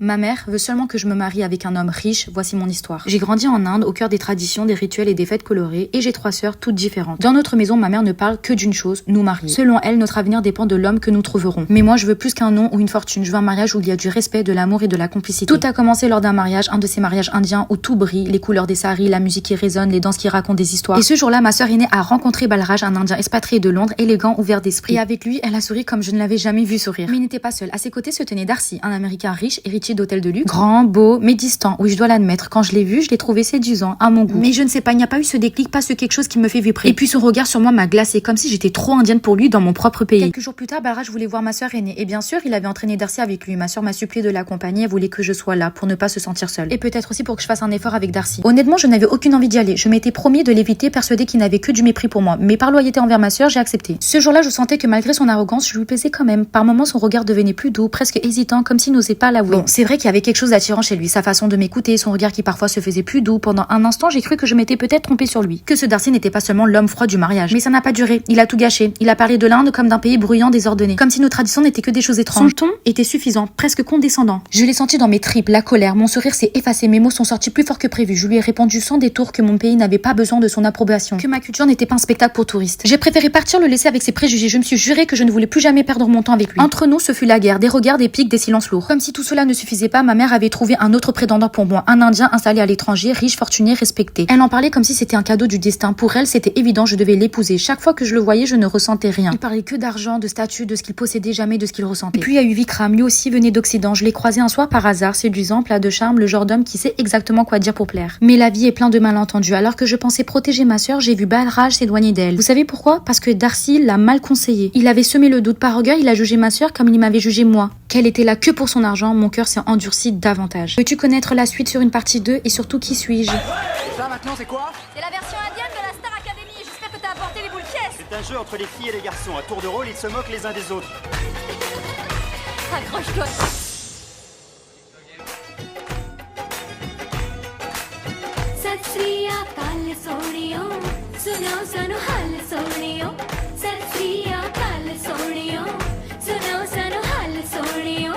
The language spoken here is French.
Ma mère veut seulement que je me marie avec un homme riche, voici mon histoire. J'ai grandi en Inde, au cœur des traditions, des rituels et des fêtes colorées, et j'ai 3 sœurs, toutes différentes. Dans notre maison, ma mère ne parle que d'une chose, nous marier. Selon elle, notre avenir dépend de l'homme que nous trouverons. Mais moi, je veux plus qu'un nom ou une fortune, je veux un mariage où il y a du respect, de l'amour et de la complicité. Tout a commencé lors d'un mariage, un de ces mariages indiens où tout brille, les couleurs des saris, la musique qui résonne, les danses qui racontent des histoires. Et ce jour-là, ma sœur aînée a rencontré Balraj, un indien expatrié de Londres, élégant, ouvert d'esprit. Et avec lui, elle a souri comme je ne l'avais jamais vu sourire. Mais il n'était pas seul. À ses côtés se tenait Darcy, un américain riche, héritier d'hôtels de luxe, beau, mais distant. Oui, je dois l'admettre. Quand je l'ai vu, je l'ai trouvé séduisant, à mon goût. Mais je ne sais pas, il n'y a pas eu ce déclic, pas ce quelque chose qui me fait vibrer. Et puis son regard sur moi m'a glacé, comme si j'étais trop indienne pour lui dans mon propre pays. Quelques jours plus tard, Balraj voulait voir ma sœur aînée. Et bien sûr, il avait entraîné Darcy avec lui. Ma sœur m'a supplié de l'accompagner, elle voulait que je sois là, pour ne pas se sentir seule. Et peut-être aussi pour que je fasse un effort avec Darcy. Honnêtement, je n'avais aucune envie d'y aller. Je m'étais promis de l'éviter, persuadée qu'il n'avait que du mépris pour moi. Mais par loyauté envers ma sœur, j'ai accepté. Ce jour-là, je sentais que malgré son arrogance, je lui plaisais quand même. Par moments, son regard devenait plus doux, presque hésitant, comme s'il n'osait pas l'avouer. Bon, c'est vrai qu'il y avait quelque chose d'attirant chez lui, sa façon de m'écouter, son regard qui parfois se faisait plus doux. Pendant un instant, j'ai cru que je m'étais peut-être trompée sur lui, que ce Darcy n'était pas seulement l'homme froid du mariage. Mais ça n'a pas duré, il a tout gâché. Il a parlé de l'Inde comme d'un pays bruyant, désordonné, comme si nos traditions n'étaient que des choses étranges. Son ton était suffisant, presque condescendant. Je l'ai senti dans mes tripes, la colère, mon sourire s'est effacé, mes mots sont sortis plus fort que prévu. Je lui ai répondu sans détour que mon pays n'avait pas besoin de son approbation, que ma culture n'était pas un spectacle pour touristes. J'ai préféré partir, le laisser avec ses préjugés. Je me suis juré que je ne voulais plus jamais perdre mon temps avec lui. Entre nous, ce fut la guerre, des regards, des piques, des silences lourds. Comme si tout cela ne suffisait pas, ma mère avait trouvé un autre prétendant pour moi, un Indien installé à l'étranger, riche, fortuné, respecté. Elle en parlait comme si c'était un cadeau du destin. Pour elle, c'était évident, je devais l'épouser. Chaque fois que je le voyais, je ne ressentais rien. Il parlait que d'argent, de statut, de ce qu'il possédait, jamais de ce qu'il ressentait. Et puis il y a eu Vikram, lui aussi venait d'Occident. Je l'ai croisé un soir par hasard, séduisant, plat de charme, le genre d'homme qui sait exactement quoi dire pour plaire. Mais la vie est pleine de malentendus. Alors que je pensais protéger ma sœur, j'ai vu Balraj s'éloigner d'elle. Vous savez pourquoi? Parce que Darcy l'a mal conseillé. Il avait semé le doute. Par orgueil, il a jugé ma sœur comme il m'avait jugé moi. Qu'elle était là que pour son argent, mon cœur s'est endurci davantage. Veux-tu connaître la suite sur une partie 2 et surtout qui suis-je? Ça maintenant c'est quoi? C'est la version indienne de la Star Academy. J'espère que t'as apporté les boules pièces. C'est un jeu entre les filles et les garçons. À tour de rôle, ils se moquent les uns des autres. Accroche-toi. सत श्री अकाल सोनियो सुनो सनो हाल सोनियो सत श्री अकाल सोनियो सुनो सनो हाल सोनियो